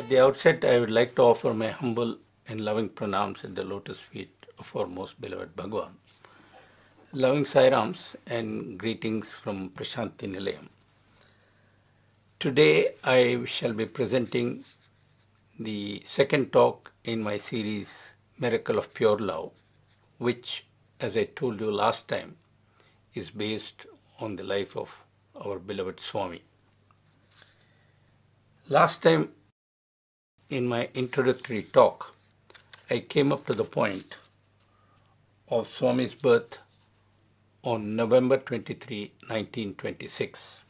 At the outset, I would like to offer my humble and loving pranams at the lotus feet of our most beloved Bhagavan. Loving Sairams and greetings from Prashanti Nilayam. Today, I shall be presenting the second talk in my series Miracle of Pure Love, which, as I told you last time, is based on the life of our beloved Swami. Last time, in my introductory talk, I came up to the point of Swami's birth on November 23, 1926.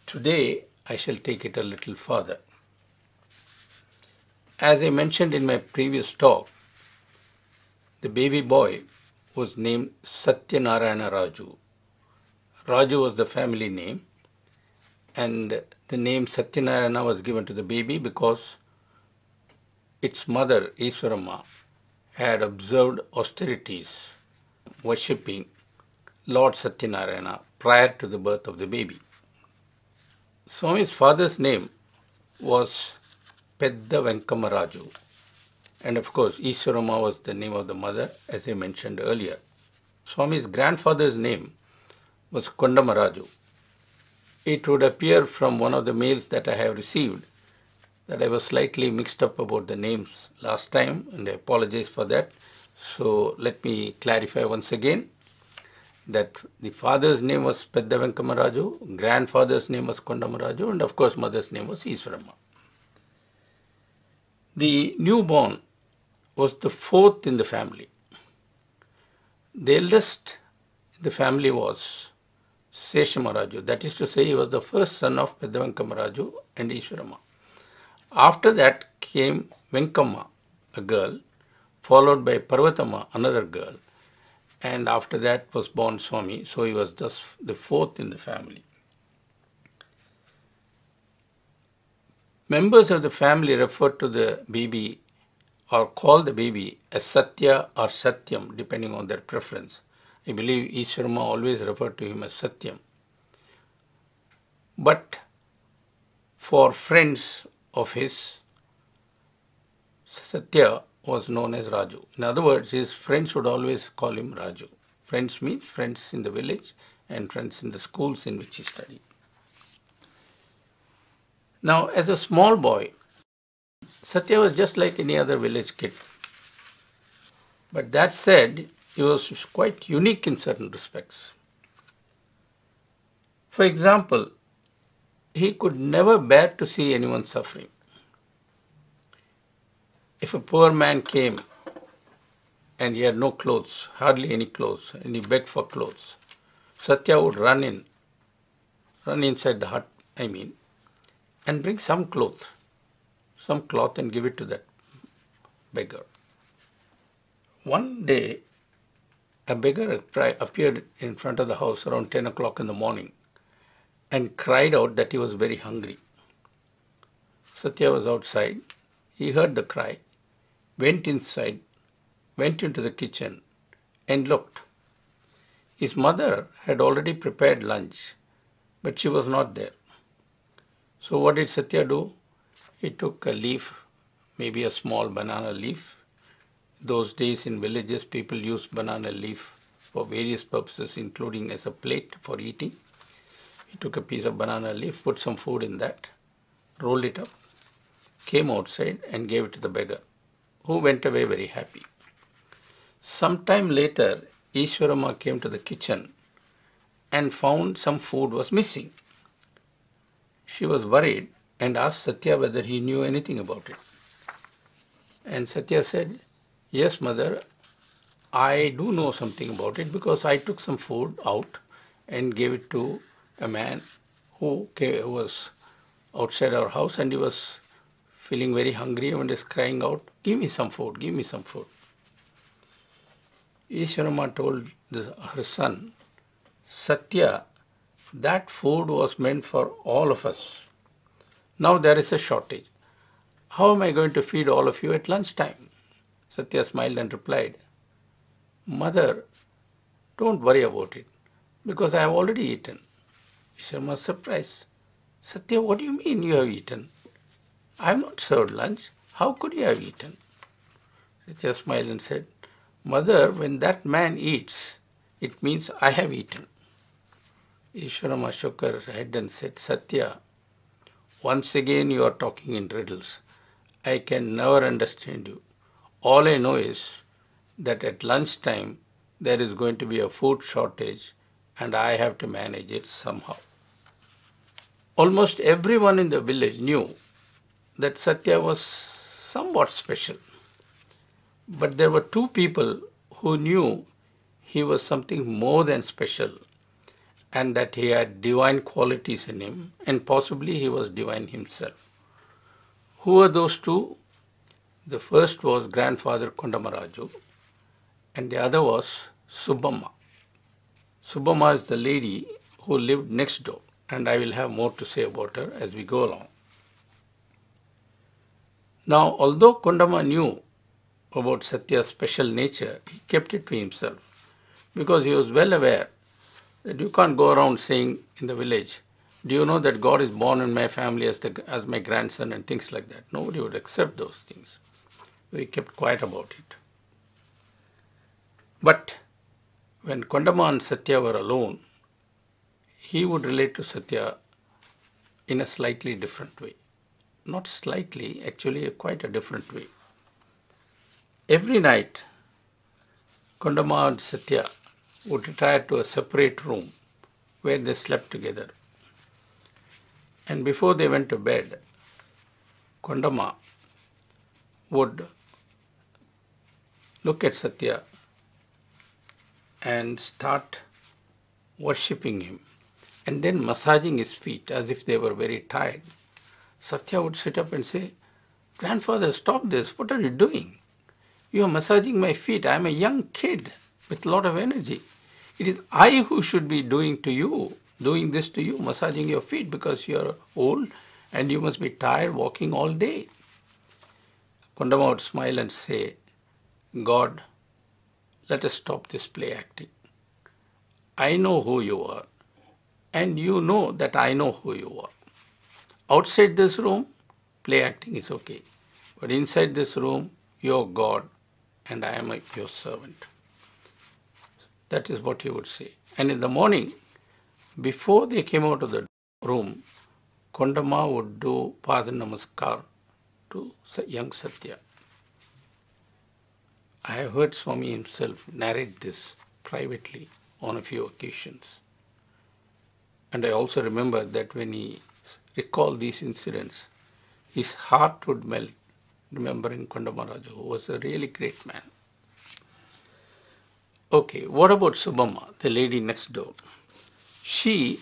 Today, I shall take it a little further. As I mentioned in my previous talk, the baby boy was named Satyanarayana Raju. Raju was the family name, and the name Satyanarayana was given to the baby because its mother, Iswaramma, had observed austerities worshipping Lord Satyanarayana prior to the birth of the baby. Swami's father's name was Pedda Venkamaraju, and of course Iswaramma was the name of the mother, as I mentioned earlier. Swami's grandfather's name was Kondamaraju. It would appear from one of the mails that I have received that I was slightly mixed up about the names last time, and I apologize for that. So let me clarify once again that the father's name was Pedda Venkamaraju, grandfather's name was Kondamaraju, and of course mother's name was Iswaramma. The newborn was the fourth in the family. The eldest in the family was Seshamaraju, that is to say he was the first son of Pedda Venkamaraju and Iswaramma. After that came Venkamma, a girl, followed by Parvatama, another girl, and after that was born Swami, so he was thus the fourth in the family. Members of the family referred to the baby or called the baby as Sathya or Satyam, depending on their preference. I believe Iswaramma always referred to him as Satyam. But for friends of his, Sathya was known as Raju. In other words, his friends would always call him Raju. Friends means friends in the village and friends in the schools in which he studied. Now, as a small boy, Sathya was just like any other village kid. But that said, he was quite unique in certain respects. For example, he could never bear to see anyone suffering. If a poor man came and he had no clothes, hardly any clothes, and he begged for clothes, Sathya would run inside the hut, and bring some cloth and give it to that beggar. One day, a beggar appeared in front of the house around 10 o'clock in the morning and cried out that he was very hungry. Sathya was outside. He heard the cry, went inside, went into the kitchen and looked. His mother had already prepared lunch, but she was not there. So what did Sathya do? He took a leaf, maybe a small banana leaf. Those days in villages, people used banana leaf for various purposes, including as a plate for eating. He took a piece of banana leaf, put some food in that, rolled it up, came outside and gave it to the beggar, who went away very happy. Some time later, Iswaramma came to the kitchen and found some food was missing. She was worried and asked Sathya whether he knew anything about it. And Sathya said, "Yes, mother, I do know something about it because I took some food out and gave it to a man who was outside our house and he was feeling very hungry and was crying out, 'Give me some food, give me some food.'" Iswaramma told her son, "Sathya, that food was meant for all of us. Now there is a shortage. How am I going to feed all of you at lunchtime?" Sathya smiled and replied, "Mother, don't worry about it, because I have already eaten." Iswaramma was surprised. "Sathya, what do you mean you have eaten?" I have not served lunch. How could you have eaten? Satya smiled and said, Mother, when that man eats, it means I have eaten. Ishwarama shook her head and said, Satya, once again you are talking in riddles. I can never understand you. All I know is that at lunchtime there is going to be a food shortage and I have to manage it somehow. Almost everyone in the village knew that Satya was somewhat special. But there were two people who knew he was something more than special and that he had divine qualities in him and possibly he was divine himself. Who were those two? The first was grandfather Kondamaraju and the other was Subbamma. Subbamma is the lady who lived next door, and I will have more to say about her as we go along. Now, although Kondama knew about Satya's special nature, he kept it to himself because he was well aware that you can't go around saying in the village, do you know that God is born in my family as my grandson and things like that. Nobody would accept those things. We kept quiet about it. But when Kondama and Satya were alone, he would relate to Satya in a slightly different way. Not slightly, actually quite a different way. Every night, Kondama and Satya would retire to a separate room where they slept together. And before they went to bed, Kondama would look at Satya and start worshipping him and then massaging his feet as if they were very tired. Satya would sit up and say, Grandfather, stop this. What are you doing? You are massaging my feet. I am a young kid with a lot of energy. It is I who should be doing this to you, massaging your feet because you are old and you must be tired walking all day. Kondama would smile and say, God, let us stop this play acting. I know who you are and you know that I know who you are. Outside this room, play acting is okay. But inside this room, you are God and I am your servant. That is what he would say. And in the morning, before they came out of the room, Kondama would do Pada Namaskar to young Satya. I have heard Swami himself narrate this privately on a few occasions. And I also remember that when he recalled these incidents, his heart would melt remembering Kondamaraju, who was a really great man. Okay, what about Subbamma, the lady next door? She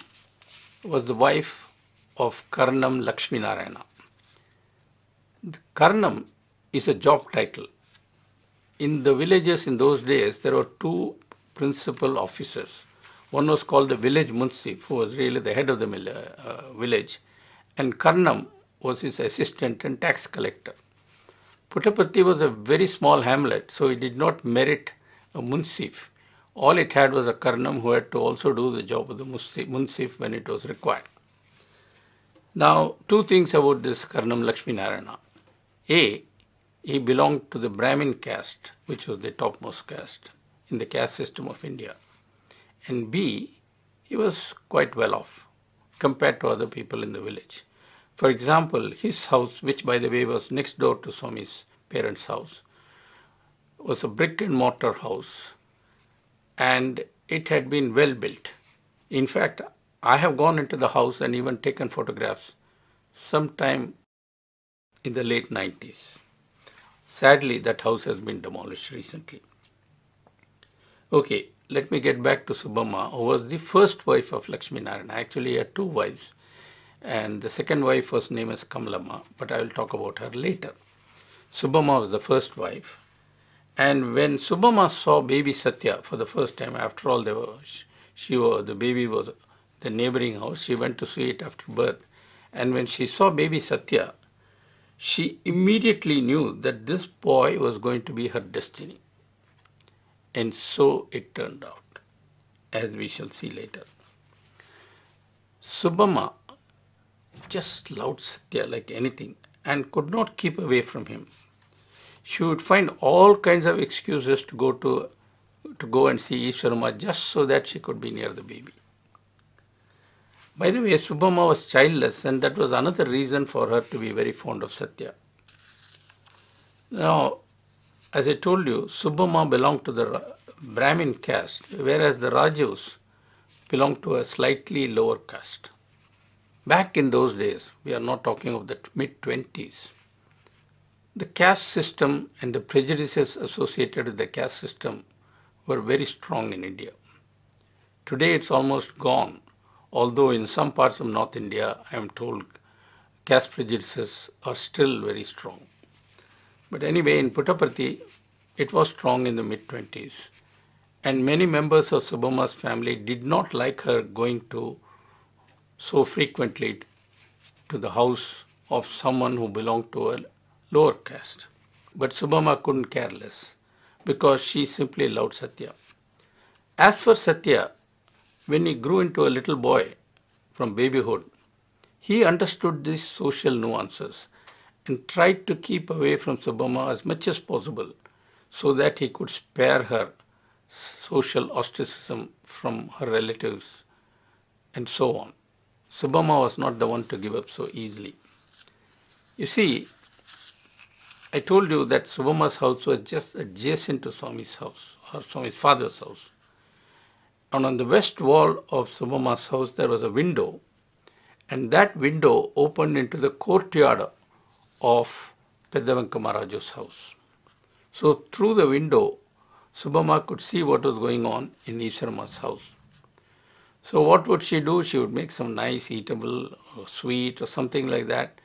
was the wife of Karnam Lakshmi Narayana. Karnam is a job title. In the villages in those days, there were two principal officers. One was called the village munsif, who was really the head of the village, and Karnam was his assistant and tax collector. Puttaparthi was a very small hamlet, so it did not merit a munsif. All it had was a Karnam who had to also do the job of the munsif when it was required. Now, two things about this Karnam Lakshmi Narayana. A, he belonged to the Brahmin caste, which was the topmost caste in the caste system of India. And B, he was quite well off compared to other people in the village. For example, his house, which by the way was next door to Swami's parents' house, was a brick and mortar house and it had been well built. In fact, I have gone into the house and even taken photographs sometime in the late 90s. Sadly, that house has been demolished recently. Okay, let me get back to Subbamma, who was the first wife of Lakshmi Narayana. Actually, he had two wives. And the second wife was named as Kamalamma, but I will talk about her later. Subbamma was the first wife. And when Subbamma saw baby Satya for the first time, after all, the baby was the neighboring house. She went to see it after birth. And when she saw baby Satya, she immediately knew that this boy was going to be her destiny. And so it turned out, as we shall see later. Subbamma just loved Satya like anything. and could not keep away from him. She would find all kinds of excuses to go and see Ishwarama just so that she could be near the baby. By the way, Subbamma was childless, and that was another reason for her to be very fond of Sathya. Now, as I told you, Subbamma belonged to the Brahmin caste, whereas the Rajus belonged to a slightly lower caste. Back in those days, we are not talking of the mid-20s, the caste system and the prejudices associated with the caste system were very strong in India. Today it's almost gone, although in some parts of North India, I am told caste prejudices are still very strong. But anyway, in Puttaparthi, it was strong in the mid-20s. And many members of Subbamma's family did not like her going to so frequently to the house of someone who belonged to a lower caste. But Subbamma couldn't care less because she simply loved Sathya. As for Sathya, when he grew into a little boy from babyhood, he understood these social nuances and tried to keep away from Subbamma as much as possible so that he could spare her social ostracism from her relatives and so on. Subbamma was not the one to give up so easily. You see, I told you that Subbamma's house was just adjacent to Swami's house, or Swami's father's house. And on the west wall of Subbamma's house there was a window, and that window opened into the courtyard of Peddavenka Maharaju's house. So through the window, Subbamma could see what was going on in Ishwarama's house. So what would she do? She would make some nice eatable or sweet or something like that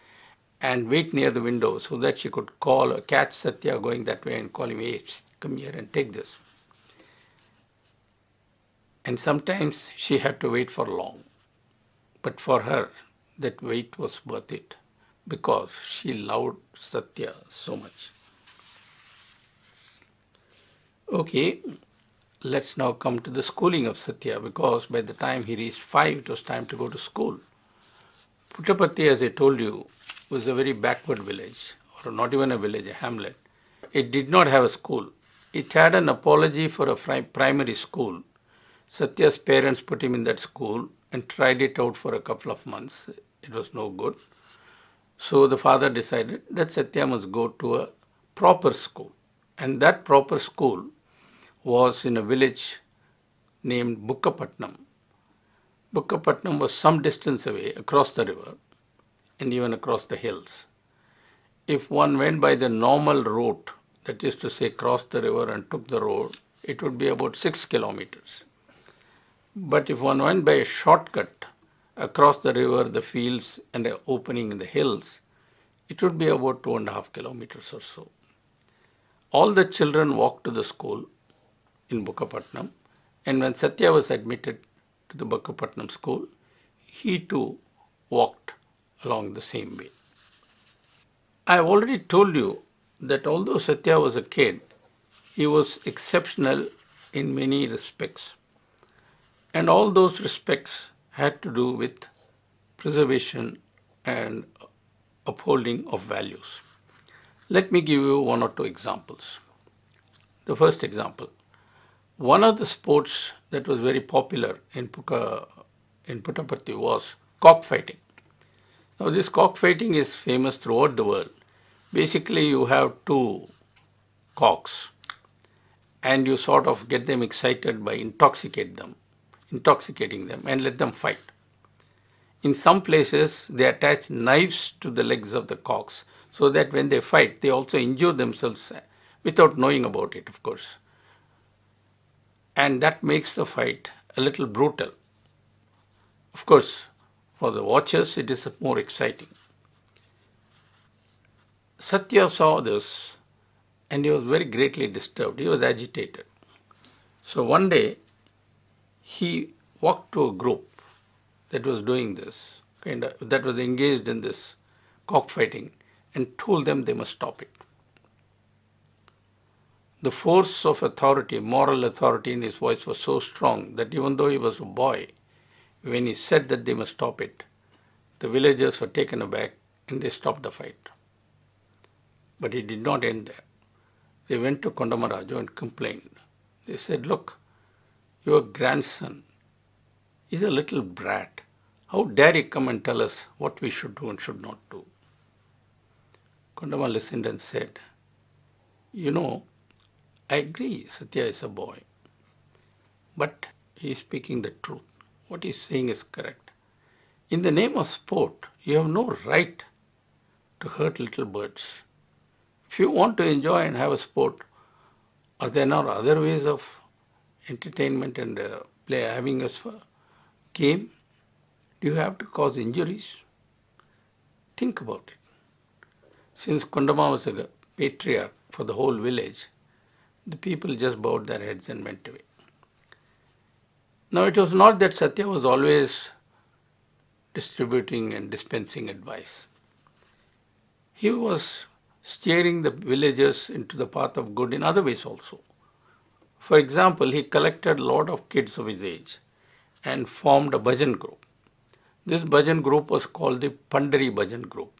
and wait near the window so that she could call or catch Sathya going that way and call him, hey, come here and take this. And sometimes she had to wait for long. But for her, that wait was worth it because she loved Sathya so much. Okay, let's now come to the schooling of Sathya because by the time he reached 5, it was time to go to school. Puttaparthi, as I told you, was a very backward village, or not even a village, a hamlet. It did not have a school. It had an apology for a primary school. Sathya's parents put him in that school and tried it out for a couple of months. It was no good. So the father decided that Sathya must go to a proper school. And that proper school was in a village named Bukkapatnam. Bukkapatnam was some distance away across the river and even across the hills. If one went by the normal route, that is to say crossed the river and took the road, it would be about 6 kilometers. But if one went by a shortcut across the river, the fields and an opening in the hills, it would be about 2.5 kilometers or so. All the children walked to the school in Bukkapatnam, and when Sathya was admitted to the Bukkapatnam school, he too walked along the same way. I have already told you that although Sathya was a kid, he was exceptional in many respects. And all those respects had to do with preservation and upholding of values. Let me give you 1 or 2 examples. The first example, one of the sports that was very popular in Puttaparthi was cockfighting. Now this cockfighting is famous throughout the world. Basically you have 2 cocks and you sort of get them excited by intoxicating them and let them fight. In some places they attach knives to the legs of the cocks so that when they fight they also injure themselves without knowing about it, of course. And that makes the fight a little brutal. Of course, for the watchers it is more exciting. Sathya saw this and he was very greatly disturbed. He was agitated. So one day he walked to a group that was doing this, that was engaged in this cockfighting, and told them they must stop it. The force of authority, moral authority in his voice was so strong that even though he was a boy, when he said that they must stop it, the villagers were taken aback and they stopped the fight. But it did not end there. They went to Kondamaraju and complained. They said, look, your grandson is a little brat. How dare he come and tell us what we should do and should not do? Kondama listened and said, you know, I agree Satya is a boy, but he is speaking the truth. What he is saying is correct. In the name of sport, you have no right to hurt little birds. If you want to enjoy and have a sport, are there not other ways of entertainment and having a game? Do you have to cause injuries? Think about it. Since Kondama was a patriarch for the whole village, the people just bowed their heads and went away. Now it was not that Satya was always distributing and dispensing advice. He was steering the villagers into the path of good in other ways also. For example, he collected a lot of kids of his age and formed a Bajan Group. This Bajan Group was called the Pandari Bajan Group.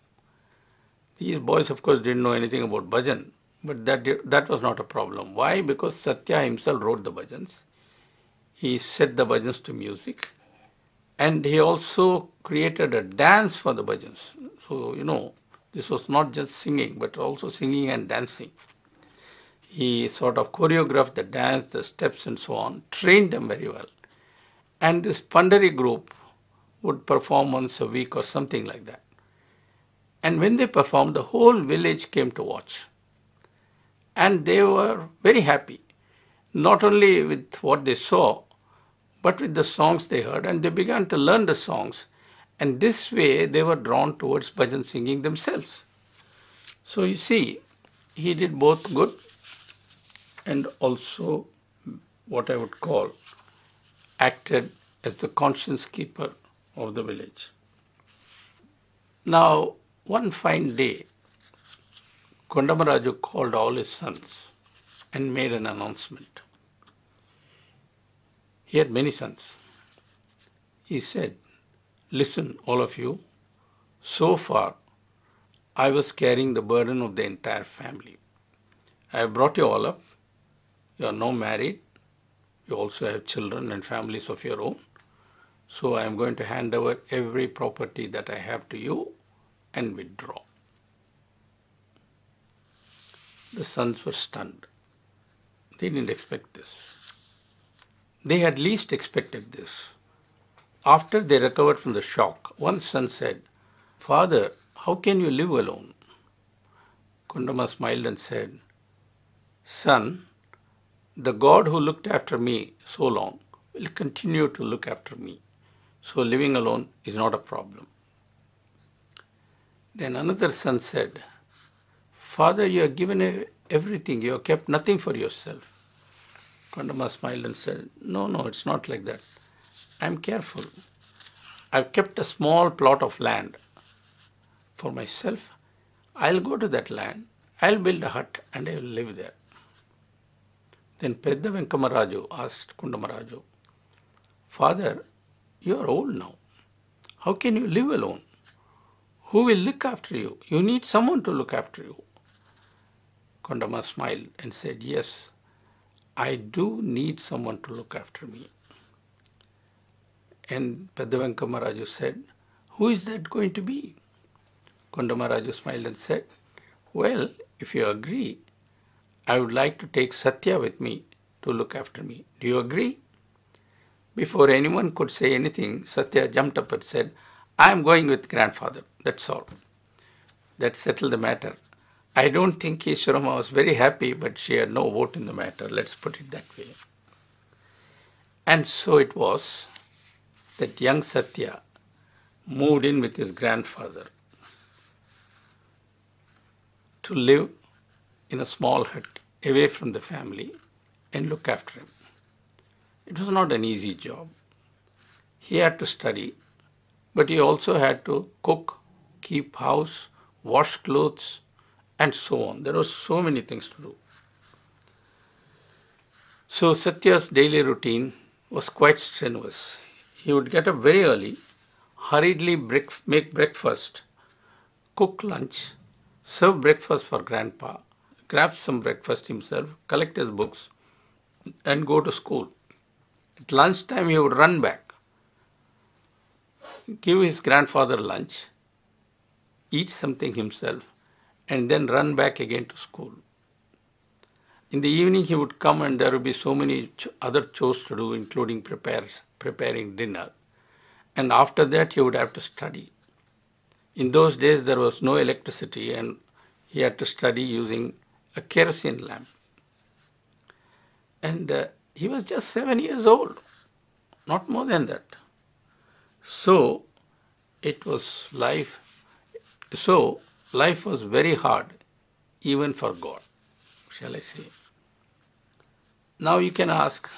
These boys, of course, didn't know anything about Bajan, but that was not a problem. Why? Because Satya himself wrote the bhajans. He set the bhajans to music, and he also created a dance for the bhajans. So, this was not just singing, but also singing and dancing. He sort of choreographed the dance, the steps and so on, trained them very well. And this Pandari group would perform once a week or something like that. And when they performed, the whole village came to watch. And they were very happy, not only with what they saw, but with the songs they heard. And they began to learn the songs. And this way, they were drawn towards bhajan singing themselves. So you see, he did both good and also what I would call acted as the conscience keeper of the village. Now, one fine day, Kondamaraju called all his sons and made an announcement. He had many sons. He said, listen, all of you, so far I was carrying the burden of the entire family. I have brought you all up. You are now married. You also have children and families of your own. So I am going to hand over every property that I have to you and withdraw. The sons were stunned. They didn't expect this. They had least expected this. After they recovered from the shock, one son said, Father, how can you live alone? Kondama smiled and said, Son, the God who looked after me so long will continue to look after me. So living alone is not a problem. Then another son said, Father, you have given everything. You have kept nothing for yourself. Kondama smiled and said, No, it's not like that. I am careful. I've kept a small plot of land for myself. I'll go to that land. I'll build a hut and I will live there. Then Pedda Venkamaraju asked Kondamaraju, Father, you are old now. How can you live alone? Who will look after you? You need someone to look after you. Kondama smiled and said, Yes, I do need someone to look after me. And Pedda Venkamaraju said, Who is that going to be? Kondamaraju smiled and said, Well, if you agree, I would like to take Sathya with me to look after me. Do you agree? Before anyone could say anything, Sathya jumped up and said, I am going with grandfather. That's all. That settled the matter. I don't think Ishwarama was very happy, but she had no vote in the matter. Let's put it that way. And so it was that young Sathya moved in with his grandfather to live in a small hut away from the family and look after him. It was not an easy job. He had to study, but he also had to cook, keep house, wash clothes, and so on. There were so many things to do. So Satya's daily routine was quite strenuous. He would get up very early, hurriedly make breakfast, cook lunch, serve breakfast for grandpa, grab some breakfast himself, collect his books, and go to school. At lunchtime, he would run back, give his grandfather lunch, eat something himself, and then run back again to school. In the evening, he would come and there would be so many other chores to do, including preparing dinner. And after that, he would have to study. In those days, there was no electricity and he had to study using a kerosene lamp. And he was just 7 years old, not more than that. So, it was life. So, life was very hard, even for God, shall I say. Now you can ask,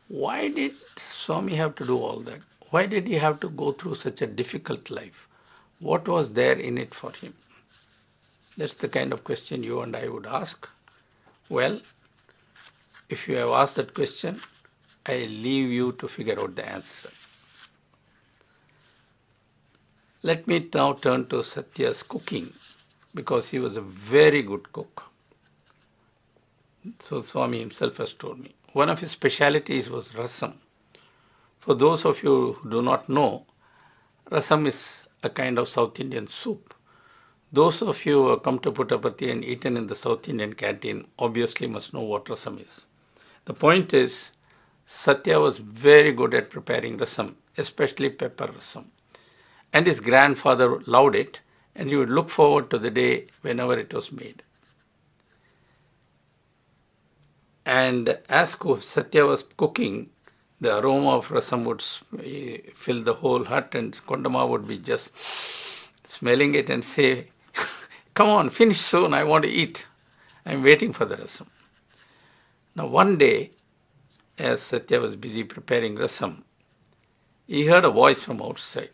why did Swami have to do all that? Why did he have to go through such a difficult life? What was there in it for him? That's the kind of question you and I would ask. Well, if you have asked that question, I leave you to figure out the answer. Let me now turn to Satyas cooking, because he was a very good cook. So Swami himself has told me. One of his specialities was rasam. For those of you who do not know, rasam is a kind of South Indian soup. Those of you who have come to Puttaparthi and eaten in the South Indian canteen obviously must know what rasam is. The point is, Sathya was very good at preparing rasam, especially pepper rasam. And his grandfather loved it, and he would look forward to the day whenever it was made. And as Sathya was cooking, the aroma of rasam would fill the whole hut, and Kondama would be just smelling it and say, "Come on, finish soon, I want to eat. I'm waiting for the rasam." Now one day, as Sathya was busy preparing rasam, he heard a voice from outside.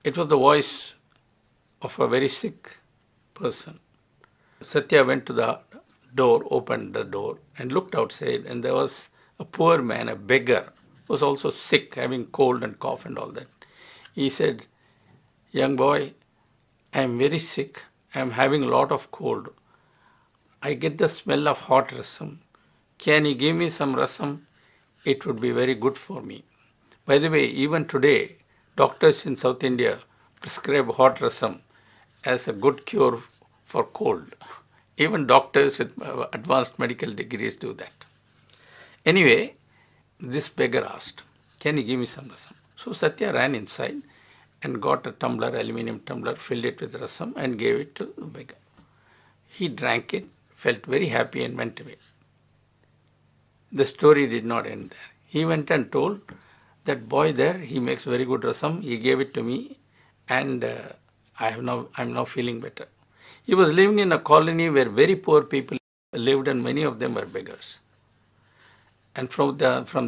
It was the voice of a very sick person. Sathya went to the door, opened the door, and looked outside, and there was a poor man, a beggar, who was also sick, having cold and cough and all that. He said, "Young boy, I am very sick. I am having a lot of cold. I get the smell of hot rasam. Can you give me some rasam? It would be very good for me." By the way, even today, doctors in South India prescribe hot rasam as a good cure for cold. Even doctors with advanced medical degrees do that. Anyway, this beggar asked, "Can you give me some rasam?" So Sathya ran inside and got a tumbler, aluminium tumbler, filled it with rasam and gave it to the beggar. He drank it, felt very happy and went away. The story did not end there. He went and told that boy there, he makes very good rasam, he gave it to me, and I'm now feeling better. He was living in a colony where very poor people lived, and many of them were beggars. And from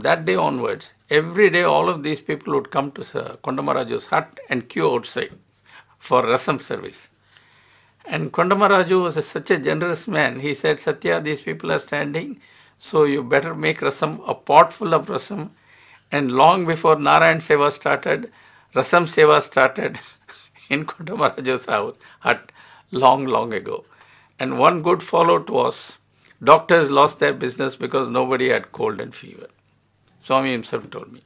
that day onwards, every day all of these people would come to Kondamaraju's hut and queue outside for rasam service. And Kondamaraju was such a generous man. He said, "Sathya, these people are standing, so you better make rasam, a pot full of rasam." And long before Narayan Seva started, rasam Seva started in Kondamaraju's hut long ago. And one good fallout was doctors lost their business because nobody had cold and fever. Swami himself told me.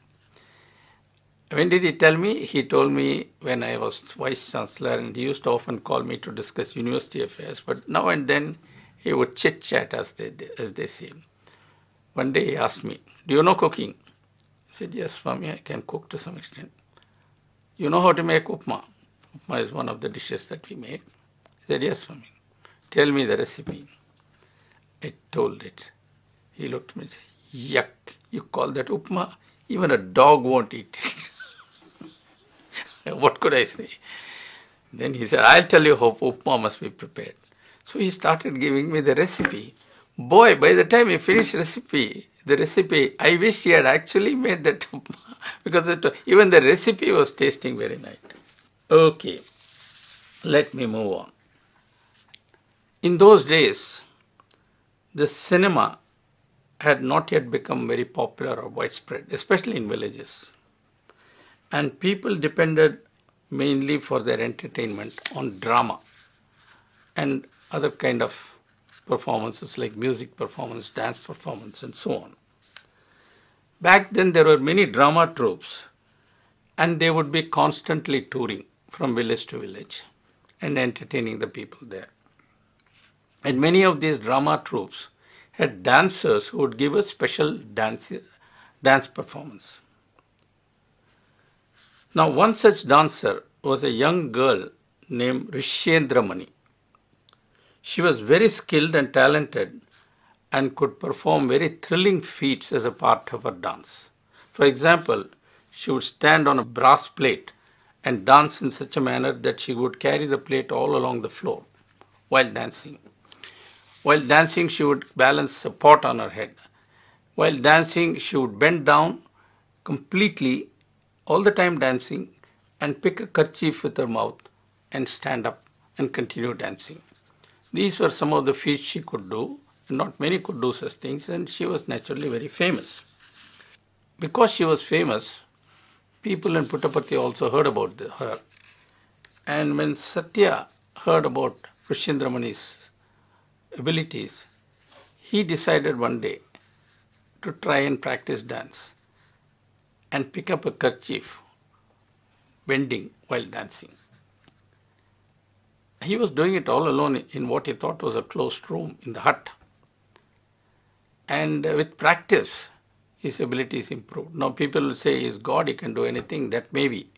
When did he tell me? He told me when I was Vice Chancellor, and he used to often call me to discuss university affairs. But now and then he would chit-chat, as they say. One day he asked me, "Do you know cooking?" I said, "Yes, Swami, I can cook to some extent." "You know how to make upma?" Upma is one of the dishes that we make. I said, "Yes, Swami." "Tell me the recipe." I told it. He looked at me and said, "Yuck, you call that upma? Even a dog won't eat it." What could I say? Then he said, "I'll tell you how upma must be prepared." So he started giving me the recipe. Boy, by the time he finished the recipe, I wish he had actually made that upma, because even the recipe was tasting very nice. Okay, let me move on. In those days, the cinema had not yet become very popular or widespread, especially in villages. And people depended mainly for their entertainment on drama and other kind of performances like music performance, dance performance, and so on. Back then there were many drama troupes, and they would be constantly touring from village to village and entertaining the people there. And many of these drama troupes had dancers who would give a special dance performance. Now, one such dancer was a young girl named Rendra Mani. She was very skilled and talented and could perform very thrilling feats as a part of her dance. For example, she would stand on a brass plate and dance in such a manner that she would carry the plate all along the floor while dancing. While dancing, she would balance a pot on her head. While dancing, she would bend down completely, all the time dancing, and pick a kerchief with her mouth and stand up and continue dancing. These were some of the feats she could do, and not many could do such things, and she was naturally very famous. Because she was famous, people in Puttaparthi also heard about her. And when Sathya heard about Rishendra Mani's abilities, he decided one day to try and practice dance and pick up a kerchief, bending while dancing. He was doing it all alone in what he thought was a closed room in the hut. And with practice, his abilities improved. Now people will say, is God, he can do anything? That may be.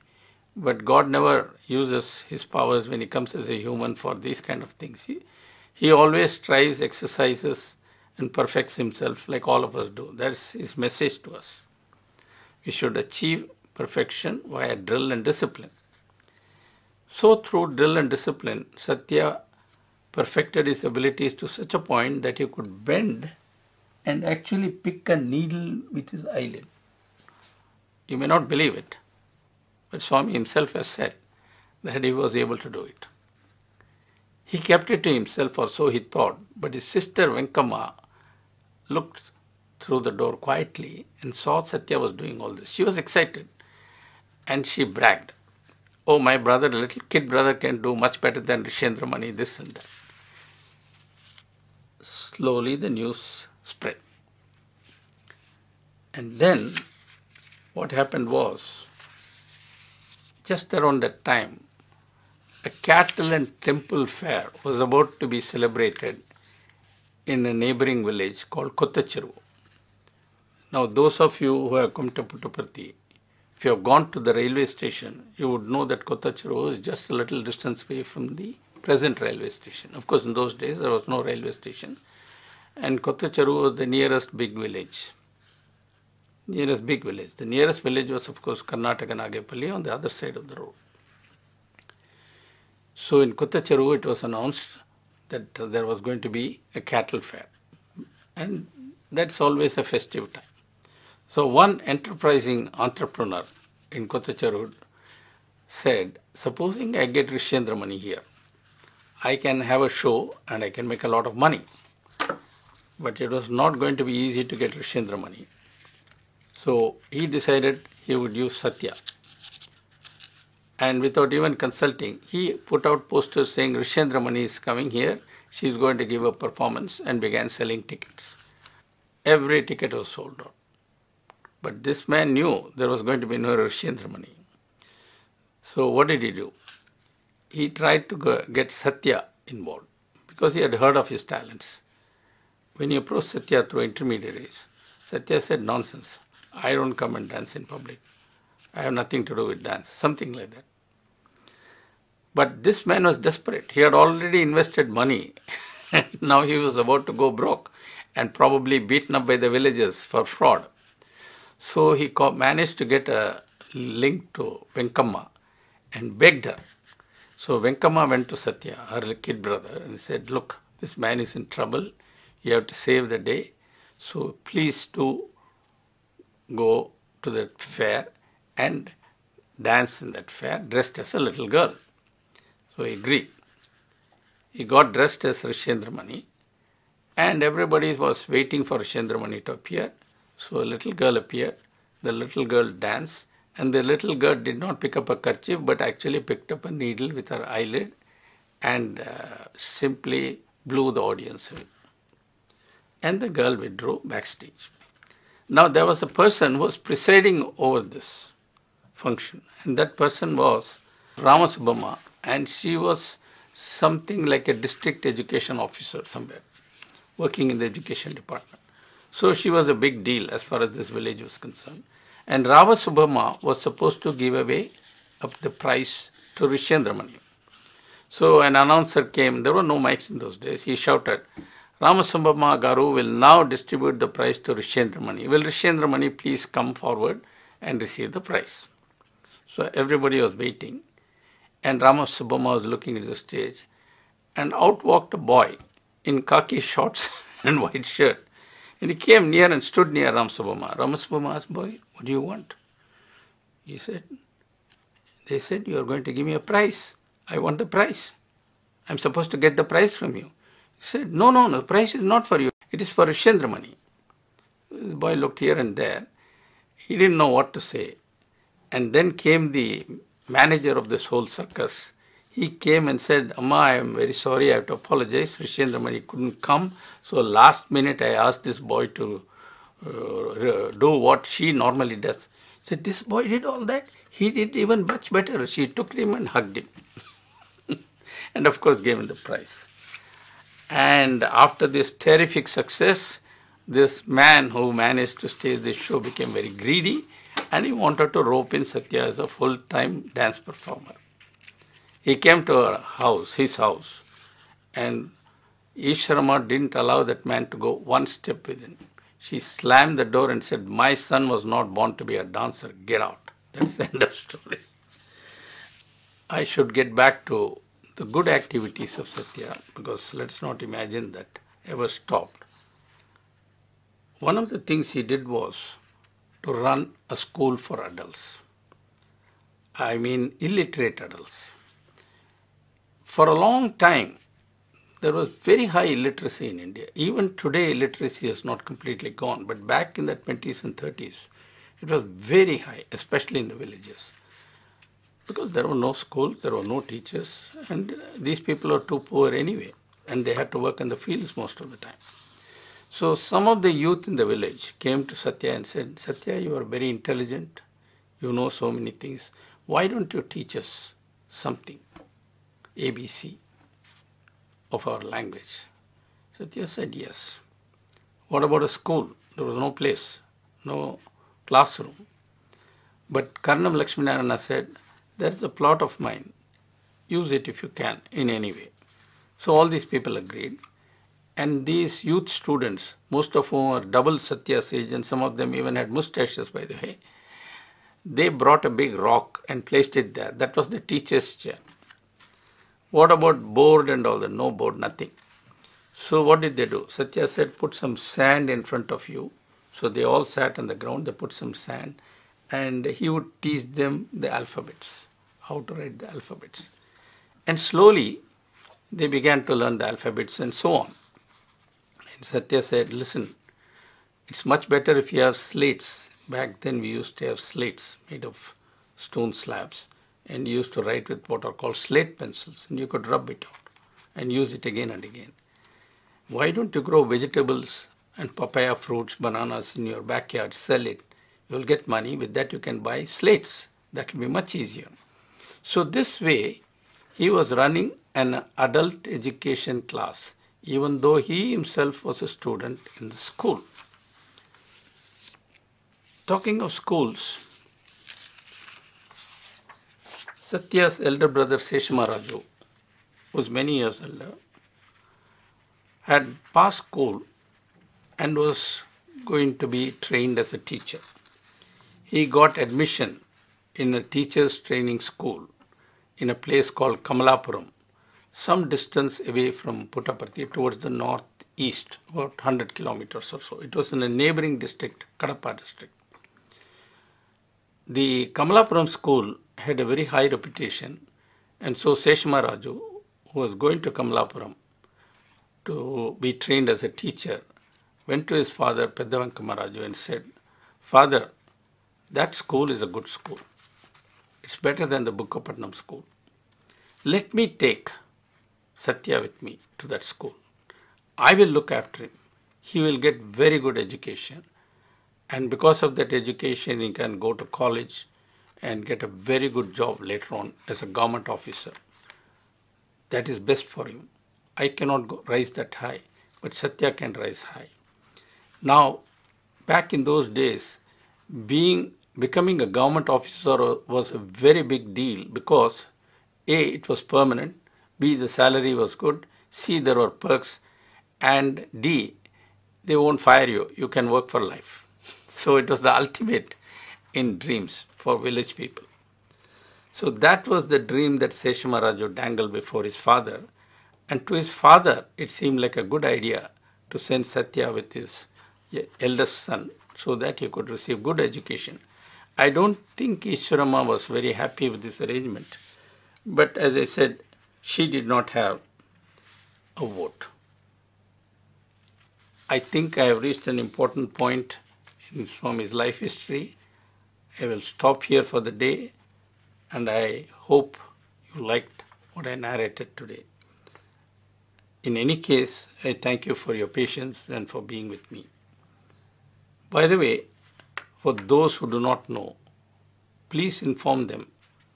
But God never uses his powers when he comes as a human for these kind of things. He always tries, exercises, and perfects himself like all of us do. That's his message to us. We should achieve perfection via drill and discipline. So through drill and discipline, Sathya perfected his abilities to such a point that he could bend and actually pick a needle with his eyelid. You may not believe it, but Swami himself has said that he was able to do it. He kept it to himself, or so he thought, but his sister Venkama looked through the door quietly and saw Sathya was doing all this. She was excited and she bragged, "Oh, my brother, little kid brother can do much better than Rishendra Mani, this and that." Slowly the news spread. And then what happened was, just around that time, a cattle and temple fair was about to be celebrated in a neighboring village called Kottacheru. Now, those of you who have come to Puttaparthi, if you have gone to the railway station, you would know that Kottacheru is just a little distance away from the present railway station. Of course, in those days, there was no railway station. And Kottacheru was the nearest big village. The nearest village was, of course, Karnataka Nagepalli on the other side of the road. So in Kottacheru, it was announced that there was going to be a cattle fair. And that's always a festive time. So one enterprising entrepreneur in Kottacheru said, supposing I get Rishendra Mani here, I can have a show and I can make a lot of money. But it was not going to be easy to get Rishendra Mani. So he decided he would use Sathya. And without even consulting, he put out posters saying Rishendra Mani is coming here, she is going to give a performance, and began selling tickets. Every ticket was sold out. But this man knew there was going to be no Rishendra Mani. So what did he do? He tried to get Sathya involved because he had heard of his talents. When he approached Sathya through intermediaries, Sathya said, "Nonsense. I don't come and dance in public. I have nothing to do with dance," something like that. But this man was desperate. He had already invested money. Now he was about to go broke and probably beaten up by the villagers for fraud. So he managed to get a link to Venkama and begged her. So Venkama went to Sathya, her kid brother, and said, "Look, this man is in trouble. You have to save the day. So please do go to the fair and dance in that fair dressed as a little girl." So he agreed. He got dressed as Rishendra Mani, and everybody was waiting for Rishendra Mani to appear. So a little girl appeared, the little girl danced, And the little girl did not pick up a kerchief, but actually picked up a needle with her eyelid and simply blew the audience away. And the girl withdrew backstage. Now there was a person who was presiding over this function, and that person was Ramasubama, and she was something like a district education officer somewhere, working in the education department. So she was a big deal as far as this village was concerned. And Ramasubama was supposed to give away up the prize to Rendra Mani. So an announcer came, there were no mics in those days, he shouted, Ramasubama Garu will now distribute the prize to Rendra Mani. Will Rendra Mani please come forward and receive the prize? So everybody was waiting, and Ramasubama was looking at the stage, and out walked a boy in khaki shorts and white shirt. And he came near and stood near Ramasubama. Ramasubama asked, boy, what do you want? He said, they said, you are going to give me a prize. I want the prize. I'm supposed to get the prize from you. He said, no, the prize is not for you. It is for Rendra Mani. The boy looked here and there. He didn't know what to say. And then came the manager of this whole circus. He came and said, Amma, I am very sorry, I have to apologize. Rendra Mani couldn't come. So last minute I asked this boy to do what she normally does. He said, this boy did all that? He did even much better. She took him and hugged him. And of course gave him the prize. And after this terrific success, this man who managed to stage this show became very greedy, and he wanted to rope in Sathya as a full-time dance performer. He came to her house, his house, and Ishwarama didn't allow that man to go one step within. She slammed the door and said, my son was not born to be a dancer, get out. That's the end of story. I should get back to the good activities of Sathya, because let's not imagine that ever stopped. One of the things he did was to run a school for adults. I mean illiterate adults. For a long time, there was very high illiteracy in India. Even today, illiteracy has not completely gone, but back in the 20s and 30s, it was very high, especially in the villages. Because there were no schools, there were no teachers, and these people are too poor anyway, and they had to work in the fields most of the time. So some of the youth in the village came to Sathya and said, Sathya, you are very intelligent, you know so many things, why don't you teach us something, ABC, of our language? Sathya said, yes. What about a school? There was no place, no classroom. But Karnam Lakshminarayana said, there is a plot of mine, use it if you can, in any way. So all these people agreed. And these youth students, most of whom are double Sathya's age, and some of them even had mustaches, by the way, they brought a big rock and placed it there. That was the teacher's chair. What about board and all that? No board, nothing. So what did they do? Sathya said, put some sand in front of you. So they all sat on the ground, they put some sand, and he would teach them the alphabets, how to write the alphabets. And slowly, they began to learn the alphabets and so on. And Sathya said, listen, it's much better if you have slates. Back then we used to have slates made of stone slabs, and you used to write with what are called slate pencils, and you could rub it out and use it again and again. Why don't you grow vegetables and papaya fruits, bananas in your backyard, sell it? You'll get money. With that you can buy slates. That will be much easier. So this way, he was running an adult education class, even though he himself was a student in the school. Talking of schools, Sathya's elder brother Seshamaraju, who was many years elder, had passed school and was going to be trained as a teacher. He got admission in a teacher's training school in a place called Kamalapuram, some distance away from Puttaparthi towards the northeast, about 100 kilometers or so. It was in a neighboring district, Kadapa district. The Kamalapuram school had a very high reputation, and so Seshamaraju, who was going to Kamalapuram to be trained as a teacher, went to his father, Peddavankamaraju, and said, Father, that school is a good school. It's better than the Bukkapatnam school. Let me take Sathya with me to that school. I will look after him. He will get very good education. And because of that education, he can go to college and get a very good job later on as a government officer. That is best for him. I cannot rise that high, but Sathya can rise high. Now, back in those days, becoming a government officer was a very big deal because A, it was permanent, B, the salary was good, C, there were perks, and D, they won't fire you. You can work for life. So it was the ultimate in dreams for village people. So that was the dream that Seshamaraju dangled before his father. And to his father, it seemed like a good idea to send Sathya with his eldest son so that he could receive good education. I don't think Ishwarama was very happy with this arrangement. But as I said, she did not have a vote. I think I have reached an important point in Swami's life history. I will stop here for the day, and I hope you liked what I narrated today. In any case, I thank you for your patience and for being with me. By the way, for those who do not know, please inform them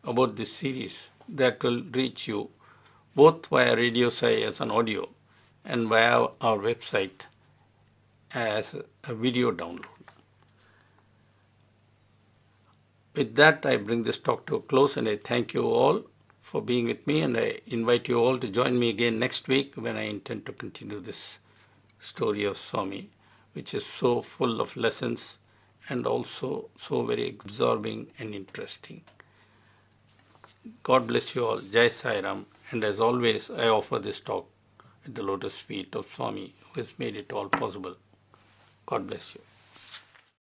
about this series that will reach you both via Radio Sai as an audio and via our website as a video download. With that, I bring this talk to a close, and I thank you all for being with me, and I invite you all to join me again next week when I intend to continue this story of Swami, which is so full of lessons and also so very absorbing and interesting. God bless you all. Jai Sai Ram. And as always, I offer this talk at the lotus feet of Swami, who has made it all possible. God bless you.